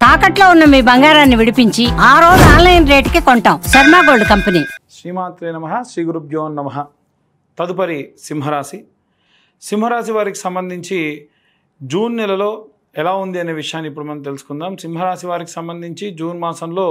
తాకట్లో ఉన్న మీ బంగారాన్ని విడిపించి ఆ రోజు ఆన్లైన్ రేటుకి కొంటాం. Sharma gold company. శ్రీమాత్రే నమః. శ్రీ గురుభ్యో నమః. తదుపరి సింహరాశి. సింహరాశి వారికి సంబంధించి జూన్ నెలలో ఎలా ఉంది అనే విషయాన్ని ఇప్పుడు మనం తెలుసుకుందాం. సింహరాశి వారికి సంబంధించి జూన్ మాసంలో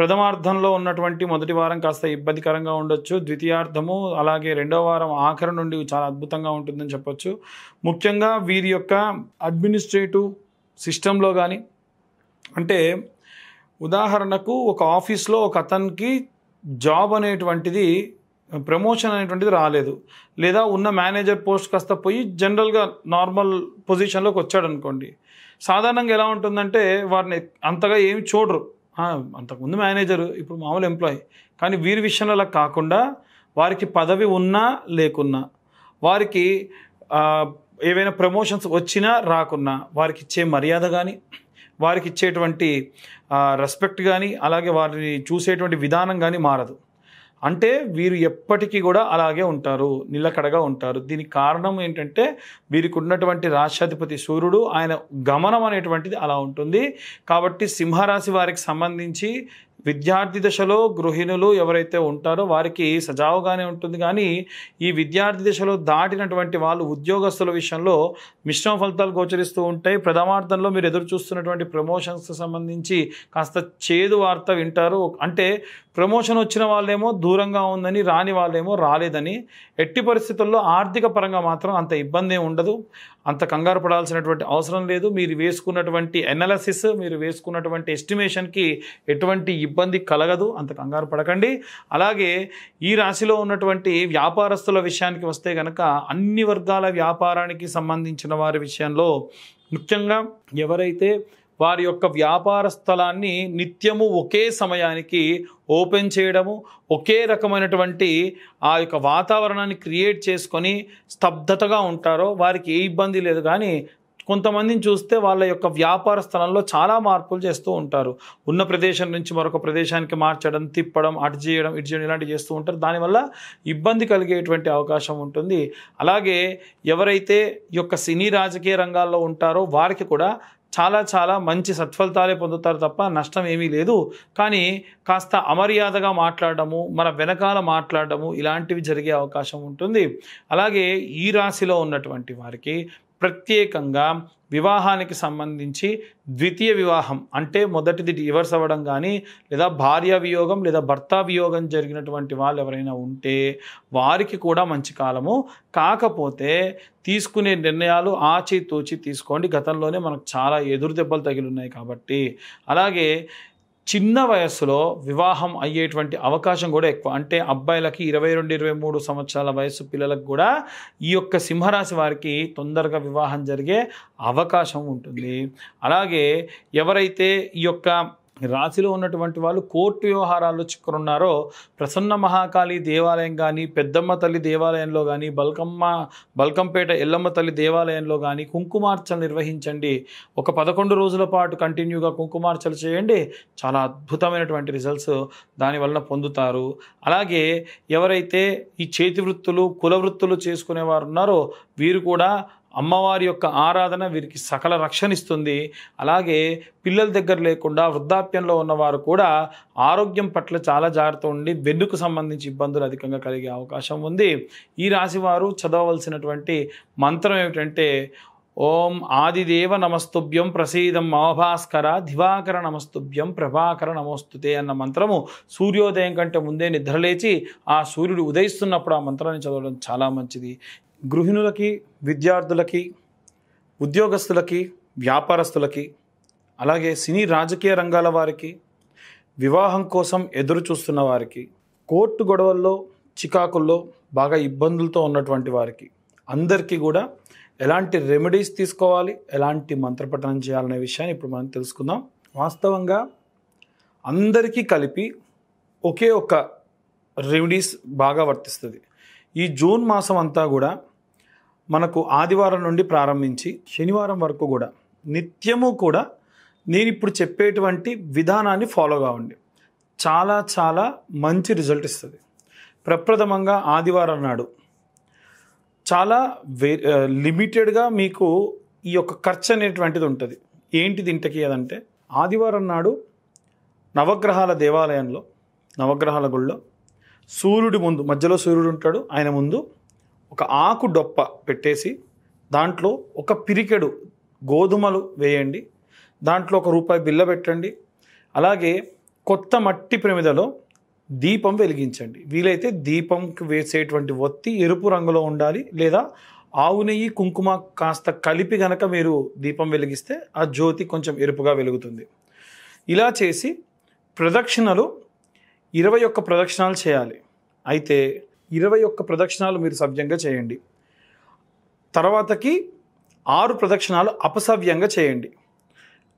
ప్రథమార్థంలో ఉన్నటువంటి మొదటి వారం కాస్త ఇబ్బందికరంగా ఉండొచ్చు. ద్వితీయార్థము అలాగే రెండవ వారం ఆఖరి నుండి చాలా అద్భుతంగా ఉంటుందని చెప్పొచ్చు. ముఖ్యంగా వీరి యొక్క అడ్మినిస్ట్రేటివ్ సిస్టంలో కానీ, అంటే ఉదాహరణకు ఒక ఆఫీస్లో ఒక అతనికి జాబ్ అనేటువంటిది, ప్రమోషన్ అనేటువంటిది రాలేదు, లేదా ఉన్న మేనేజర్ పోస్ట్ కాస్త పోయి జనరల్గా నార్మల్ పొజిషన్లోకి వచ్చాడు అనుకోండి. సాధారణంగా ఎలా ఉంటుందంటే వారిని అంతగా ఏమి చూడరు. అంతకుముందు మేనేజరు, ఇప్పుడు మామూలు ఎంప్లాయీ. కానీ వీరి విషయంలో అలా కాకుండా వారికి పదవి ఉన్నా లేకున్నా, వారికి ఏవైనా ప్రమోషన్స్ వచ్చినా రాకున్నా, వారికి ఇచ్చే మర్యాద కానీ, వారికి ఇచ్చేటువంటి రెస్పెక్ట్ కానీ, అలాగే వారిని చూసేటువంటి విధానం కానీ మారదు. అంటే వీరు ఎప్పటికీ కూడా అలాగే ఉంటారు, నిలకడగా ఉంటారు. దీనికి కారణం ఏంటంటే వీరికి ఉన్నటువంటి రాష్ట్రాధిపతి సూర్యుడు, ఆయన గమనం అనేటువంటిది అలా ఉంటుంది. కాబట్టి సింహరాశి వారికి సంబంధించి విద్యార్థి దశలో గృహిణులు ఎవరైతే ఉంటారో వారికి సజావుగానే ఉంటుంది. కానీ ఈ విద్యార్థి దశలో దాటినటువంటి వాళ్ళు ఉద్యోగస్తుల విషయంలో మిశ్రమ ఫలితాలు గోచరిస్తూ ఉంటాయి. ప్రథమార్థంలో మీరు ఎదురు చూస్తున్నటువంటి ప్రమోషన్స్కి సంబంధించి కాస్త చేదు వార్త వింటారు. అంటే ప్రమోషన్ వచ్చిన వాళ్ళేమో దూరంగా ఉందని, రాని వాళ్ళేమో రాలేదని. ఎట్టి పరిస్థితుల్లో ఆర్థిక పరంగా మాత్రం అంత ఇబ్బంది ఏమి ఉండదు, అంత కంగారు పడాల్సినటువంటి అవసరం లేదు. మీరు వేసుకున్నటువంటి ఎనాలిసిస్, మీరు వేసుకున్నటువంటి ఎస్టిమేషన్కి ఎటువంటి ఇబ్బంది కలగదు, అంత కంగారు పడకండి. అలాగే ఈ రాశిలో ఉన్నటువంటి వ్యాపారస్తుల విషయానికి వస్తే కనుక అన్ని వర్గాల వ్యాపారానికి సంబంధించిన వారి విషయంలో ముఖ్యంగా ఎవరైతే వారి యొక్క వ్యాపార స్థలాన్ని నిత్యము ఒకే సమయానికి ఓపెన్ చేయడము, ఒకే రకమైనటువంటి ఆ యొక్క వాతావరణాన్ని క్రియేట్ చేసుకొని స్తబ్దతగా ఉంటారో వారికి ఏ ఇబ్బంది లేదు. కానీ కొంతమందిని చూస్తే వాళ్ళ యొక్క వ్యాపార స్థలంలో చాలా మార్పులు చేస్తూ ఉంటారు. ఉన్న ప్రదేశం నుంచి మరొక ప్రదేశానికి మార్చడం, తిప్పడం, అటు చేయడం, ఇటు చేయడం, ఇలాంటివి చేస్తూ ఉంటారు. దానివల్ల ఇబ్బంది కలిగేటువంటి అవకాశం ఉంటుంది. అలాగే ఎవరైతే ఈ యొక్క సినీ రాజకీయ రంగాల్లో ఉంటారో వారికి కూడా చాలా మంచి సత్ఫలితాలే పొందుతారు తప్ప నష్టం ఏమీ లేదు. కానీ కాస్త అమర్యాదగా మాట్లాడడము, మన వెనకాల మాట్లాడడము, ఇలాంటివి జరిగే అవకాశం ఉంటుంది. అలాగే ఈ రాశిలో ఉన్నటువంటి వారికి ప్రత్యేకంగా వివాహానికి సంబంధించి ద్వితీయ వివాహం, అంటే మొదటిది డివర్స్ అవ్వడం కానీ, లేదా భార్య వియోగం లేదా భర్త వియోగం జరిగినటువంటి వాళ్ళు ఎవరైనా ఉంటే వారికి కూడా మంచి కాలము. కాకపోతే తీసుకునే నిర్ణయాలు ఆచితూచి తీసుకోండి. గతంలోనే మనకు చాలా ఎదురు దెబ్బలు తగిలి ఉన్నాయి కాబట్టి. అలాగే చిన్న వయస్సులో వివాహం అయ్యేటువంటి అవకాశం కూడా ఎక్కువ. అంటే అబ్బాయిలకి 22-23 సంవత్సరాల వయసు పిల్లలకు కూడా ఈ యొక్క సింహరాశి వారికి తొందరగా వివాహం జరిగే అవకాశం ఉంటుంది. అలాగే ఎవరైతే ఈ యొక్క రాశిలో ఉన్నటువంటి వాళ్ళు కోర్టు వ్యవహారాల్లో చిక్కున్నారో ప్రసన్న మహాకాళి దేవాలయం కానీ, పెద్దమ్మ తల్లి దేవాలయంలో కానీ, బల్కంపేట ఎల్లమ్మ తల్లి దేవాలయంలో కానీ కుంకుమార్చలు నిర్వహించండి. ఒక 11 రోజుల పాటు కంటిన్యూగా కుంకుమార్చలు చేయండి. చాలా అద్భుతమైనటువంటి రిజల్ట్స్ దానివల్ల పొందుతారు. అలాగే ఎవరైతే ఈ చేతి వృత్తులు, కుల వృత్తులు చేసుకునేవారు ఉన్నారో వీరు కూడా అమ్మవారి యొక్క ఆరాధన వీరికి సకల రక్షణ ఇస్తుంది. అలాగే పిల్లల దగ్గర లేకుండా వృద్ధాప్యంలో ఉన్నవారు కూడా ఆరోగ్యం పట్ల చాలా జాగ్రత్త ఉండి వెన్నుకు సంబంధించి ఇబ్బందులు అధికంగా కలిగే అవకాశం ఉంది. ఈ రాశి వారు చదవవలసినటువంటి మంత్రం ఏమిటంటే ఓం ఆదిదేవ నమస్తుభ్యం ప్రసీదం మమభాస్కర దివాకర నమస్తుభ్యం ప్రభాకర నమోస్తుతే అన్న మంత్రము సూర్యోదయం కంటే ముందే నిద్రలేచి ఆ సూర్యుడు ఉదయిస్తున్నప్పుడు ఆ మంత్రాన్ని చదవడం చాలా మంచిది. గృహిణులకి, విద్యార్థులకి, ఉద్యోగస్తులకి, వ్యాపారస్తులకి, అలాగే సినీ రాజకీయ రంగాల వారికి, వివాహం కోసం ఎదురు చూస్తున్న వారికి, కోర్టు గొడవల్లో చికాకుల్లో బాగా ఇబ్బందులతో ఉన్నటువంటి వారికి అందరికీ కూడా ఎలాంటి రెమెడీస్ తీసుకోవాలి, ఎలాంటి మంత్రపఠనం చేయాలనే విషయాన్ని ఇప్పుడు మనం తెలుసుకుందాం. వాస్తవంగా అందరికీ కలిపి ఒకే ఒక రెమెడీస్ బాగా వర్తిస్తుంది. ఈ జూన్ మాసం అంతా కూడా మనకు ఆదివారం నుండి ప్రారంభించి శనివారం వరకు కూడా నిత్యము కూడా నేను ఇప్పుడు చెప్పేటువంటి విధానాన్ని ఫాలో కావండి. చాలా మంచి రిజల్ట్ ఇస్తుంది. ప్రప్రథమంగా ఆదివారం నాడు చాలా లిమిటెడ్గా మీకు ఈ యొక్క ఖర్చు అనేటువంటిది ఉంటుంది. ఏంటిది ఇంతకీ అదంటే ఆదివారం నాడు నవగ్రహాల దేవాలయంలో, నవగ్రహాల గుళ్ళో సూర్యుడి ముందు, మధ్యలో సూర్యుడు ఉంటాడు, ఆయన ముందు ఒక ఆకు డొప్ప పెట్టేసి దాంట్లో ఒక పిరికెడు గోధుమలు వేయండి, దాంట్లో ₹1 బిల్ల పెట్టండి. అలాగే కొత్త మట్టి ప్రమిదలో దీపం వెలిగించండి. వీలైతే దీపంకి వేసేటువంటి ఒత్తి ఎరుపు రంగులో ఉండాలి, లేదా ఆవు నెయ్యి కుంకుమ కాస్త కలిపి గనక మీరు దీపం వెలిగిస్తే ఆ జ్యోతి కొంచెం ఎరుపుగా వెలుగుతుంది. ఇలా చేసి ప్రదక్షిణలు 21 ప్రదక్షిణాలు చేయాలి. అయితే 21 ప్రదక్షిణాలు మీరు సవ్యంగా చేయండి. తర్వాతకి 6 ప్రదక్షిణాలు అపసవ్యంగా చేయండి.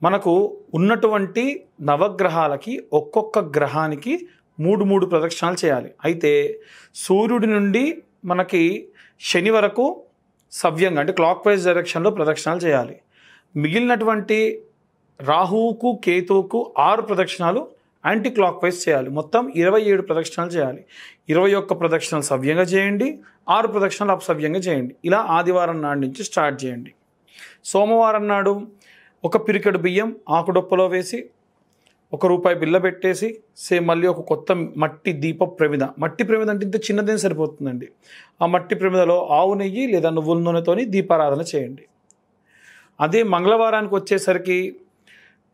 మనకు ఉన్నటువంటి నవగ్రహాలకి ఒక్కొక్క గ్రహానికి 3 ప్రదక్షిణాలు చేయాలి. అయితే సూర్యుడి నుండి మనకి శని వరకు సవ్యంగా అంటే క్లాక్ వైజ్ డైరెక్షన్లో ప్రదక్షిణాలు చేయాలి. మిగిలినటువంటి రాహువుకు కేతువుకు 6 ప్రదక్షిణాలు యాంటీ క్లాక్ వైజ్ చేయాలి. మొత్తం 27 ప్రదక్షిణాలు చేయాలి. 21 ప్రదక్షిణాలు సవ్యంగా చేయండి, 6 ప్రదక్షిణాలు అపసవ్యంగా చేయండి. ఇలా ఆదివారం నాడు నుంచి స్టార్ట్ చేయండి. సోమవారం నాడు ఒక పిరికెడు బియ్యం ఆకుడొప్పలో వేసి ₹1 బిల్ల పెట్టేసి మళ్ళీ ఒక కొత్త మట్టి దీప ప్రమిద, మట్టి ప్రమిద అంటే ఇంత చిన్నదేం సరిపోతుందండి. ఆ మట్టి ప్రమిదలో ఆవు నెయ్యి లేదా నువ్వుల నూనెతోని దీపారాధన చేయండి. అదే మంగళవారానికి వచ్చేసరికి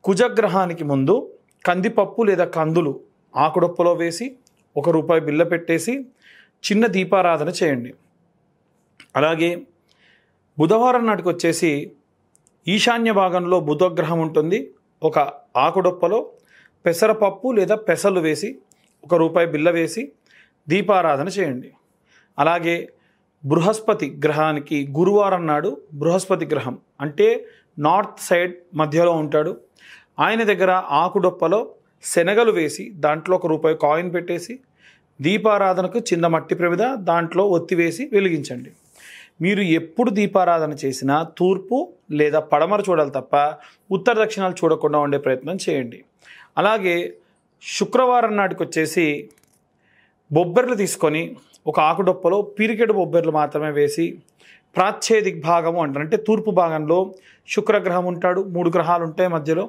కుజగ్రహానికి ముందు కందిపప్పు లేదా కందులు ఆకుడొప్పలో వేసి ₹1 బిల్ల పెట్టేసి చిన్న దీపారాధన చేయండి. అలాగే బుధవారం నాటికి వచ్చేసి ఈశాన్య భాగంలో బుధగ్రహం ఉంటుంది. ఒక ఆకుడొప్పలో పెసరపప్పు లేదా పెసలు వేసి ₹1 బిల్ల వేసి దీపారాధన చేయండి. అలాగే బృహస్పతి గ్రహానికి గురువారం నాడు బృహస్పతి గ్రహం అంటే నార్త్ సైడ్ మధ్యలో ఉంటాడు. ఆయన దగ్గర ఆకుడొప్పలో శనగలు వేసి దాంట్లో ₹1 కాయిన్ పెట్టేసి దీపారాధనకు చిన్న మట్టి ప్రమిద దాంట్లో ఒత్తి వేసి వెలిగించండి. మీరు ఎప్పుడు దీపారాధన చేసినా తూర్పు లేదా పడమర చూడాలి తప్ప ఉత్తర దక్షిణాలు చూడకుండా ఉండే ప్రయత్నం చేయండి. అలాగే శుక్రవారం నాటికి వచ్చేసి బొబ్బెర్లు తీసుకొని ఒక ఆకుడొప్పలో పిరికెడు బొబ్బెర్లు మాత్రమే వేసి ప్రాచ్య దిగ్భాగము అంటారు, అంటే తూర్పు భాగంలో శుక్రగ్రహం ఉంటాడు, 3 గ్రహాలు ఉంటాయి మధ్యలో.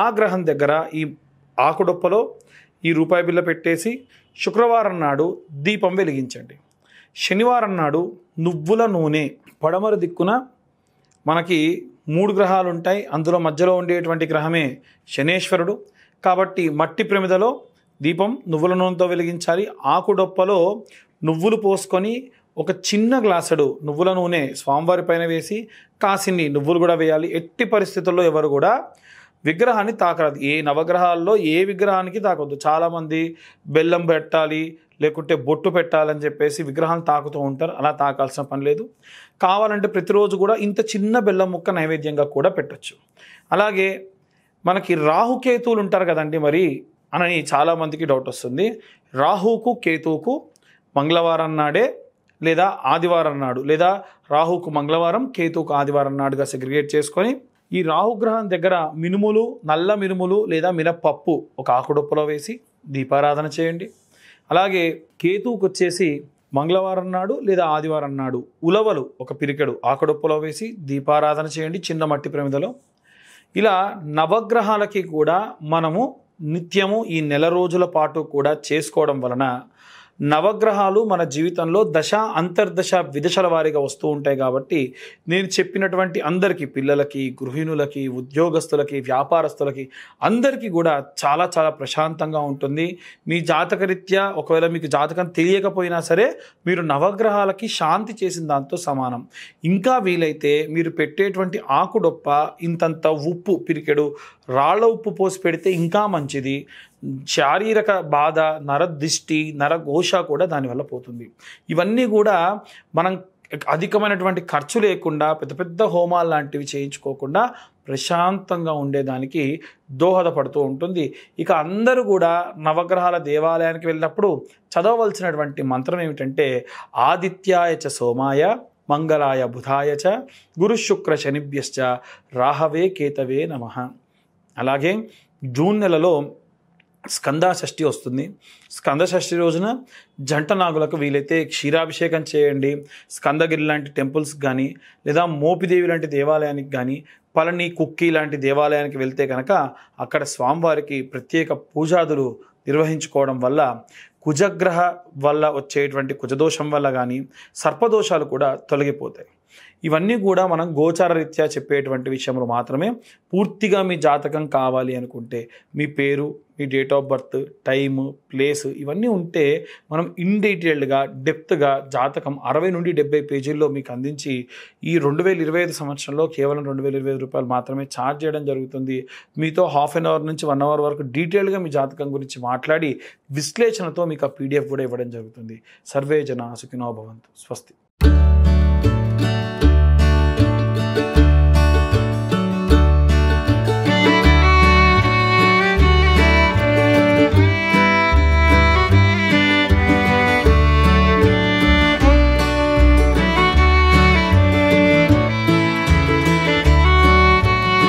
ఆ గ్రహం దగ్గర ఈ ఆకుడొప్పలో ఈ ₹1 బిల్ల పెట్టేసి శుక్రవారం నాడు దీపం వెలిగించండి. శనివారం నాడు నువ్వుల నూనె, పడమర దిక్కున మనకి 3 గ్రహాలు ఉంటాయి, అందులో మధ్యలో ఉండేటువంటి గ్రహమే శనేశ్వరుడు. కాబట్టి మట్టి ప్రమిదలో దీపం నువ్వుల నూనెతో వెలిగించాలి. ఆకుడొప్పలో నువ్వులు పోసుకొని ఒక చిన్న గ్లాసుడు నువ్వుల నూనె స్వామివారి పైన వేసి కాసిన్ని నువ్వులు కూడా వేయాలి. ఎట్టి పరిస్థితుల్లో ఎవరు కూడా విగ్రహాన్ని తాకరాదు. ఏ నవగ్రహాల్లో ఏ విగ్రహానికి తాకొద్దు. చాలామంది బెల్లం పెట్టాలి లేకుంటే బొట్టు పెట్టాలని చెప్పేసి విగ్రహాన్ని తాకుతూ ఉంటారు. అలా తాకాల్సిన పని లేదు. కావాలంటే ప్రతిరోజు కూడా ఇంత చిన్న బెల్లం ముక్క నైవేద్యంగా కూడా పెట్టచ్చు. అలాగే మనకి రాహుకేతువులు ఉంటారు కదండి మరి అని చాలామందికి డౌట్ వస్తుంది. రాహుకు కేతువుకు మంగళవారం నాడే లేదా ఆదివారం నాడు, లేదా రాహుకు మంగళవారం కేతువుకు ఆదివారం నాడుగా సెగ్రిగేట్ చేసుకొని ఈ రాహుగ్రహం దగ్గర మినుములు, నల్ల మినుములు లేదా మినపప్పు ఒక ఆకుడొప్పలో వేసి దీపారాధన చేయండి. అలాగే కేతువుకు వచ్చేసి మంగళవారం నాడు లేదా ఆదివారం నాడు ఉలవలు ఒక పిరికెడు ఆకుడొప్పలో వేసి దీపారాధన చేయండి చిన్న మట్టి ప్రమిదలో. ఇలా నవగ్రహాలకి కూడా మనము నిత్యము ఈ నెల రోజుల పాటు కూడా చేసుకోవడం వలన నవగ్రహాలు మన జీవితంలో దశ అంతర్దశ విదశల వారీగా వస్తూ ఉంటాయి. కాబట్టి నేను చెప్పినటువంటి అందరికీ, పిల్లలకి, గృహిణులకి, ఉద్యోగస్తులకి, వ్యాపారస్తులకి అందరికీ కూడా చాలా చాలా ప్రశాంతంగా ఉంటుంది. మీ జాతకరీత్యా ఒకవేళ మీకు జాతకం తెలియకపోయినా సరే మీరు నవగ్రహాలకి శాంతి చేసిన దాంతో సమానం. ఇంకా వీలైతే మీరు పెట్టేటువంటి ఆకుడొప్ప ఇంతంత ఉప్పు, పిరికెడు రాళ్ల ఉప్పు పోసి పెడితే ఇంకా మంచిది. శారీరక బాధ, నరదిష్టి, నరఘోష కూడా దానివల్ల పోతుంది. ఇవన్నీ కూడా మనం అధికమైనటువంటి ఖర్చు లేకుండా పెద్ద పెద్ద హోమాలు లాంటివి చేయించుకోకుండా ప్రశాంతంగా ఉండేదానికి దోహదపడుతూ ఉంటుంది. ఇక అందరూ కూడా నవగ్రహాల దేవాలయానికి వెళ్ళినప్పుడు చదవవలసినటువంటి మంత్రం ఏమిటంటే ఆదిత్యాయ చ సోమాయ మంగళాయ బుధాయ చ గురు శుక్ర శనిభ్యశ్చ రాహవే కేతవే నమః. అలాగే జూన్ నెలలో స్కందాషష్ఠి వస్తుంది. స్కందషష్ఠి రోజున జంట నాగులకు వీలైతే క్షీరాభిషేకం చేయండి. స్కందగిరి లాంటి టెంపుల్స్ కానీ లేదా మోపిదేవి లాంటి దేవాలయానికి కానీ పళని కుక్కి లాంటి దేవాలయానికి వెళ్తే కనుక అక్కడ స్వామివారికి ప్రత్యేక పూజాదులు నిర్వహించుకోవడం వల్ల కుజగ్రహ వల్ల వచ్చేటువంటి కుజదోషం వల్ల కానీ సర్పదోషాలు కూడా తొలగిపోతాయి. ఇవన్నీ కూడా మనం గోచార రీత్యా చెప్పేటువంటి విషయంలో మాత్రమే. పూర్తిగా మీ జాతకం కావాలి అనుకుంటే మీ పేరు, మీ date of birth, time, place ఇవన్నీ ఉంటే మనం ఇన్ డీటెయిల్డ్గా డెప్త్గా జాతకం 60 నుండి 70 పేజీల్లో మీకు అందించి ఈ 2025 సంవత్సరంలో కేవలం 2025 రూపాయలు మాత్రమే ఛార్జ్ చేయడం జరుగుతుంది. మీతో హాఫ్ అన్ అవర్ నుంచి 1 అవర్ వరకు డీటెయిల్గా మీ జాతకం గురించి మాట్లాడి విశ్లేషణతో మీకు ఆ PDF కూడా ఇవ్వడం జరుగుతుంది. సర్వే జన సుఖినో భవంతు. స్వస్తి.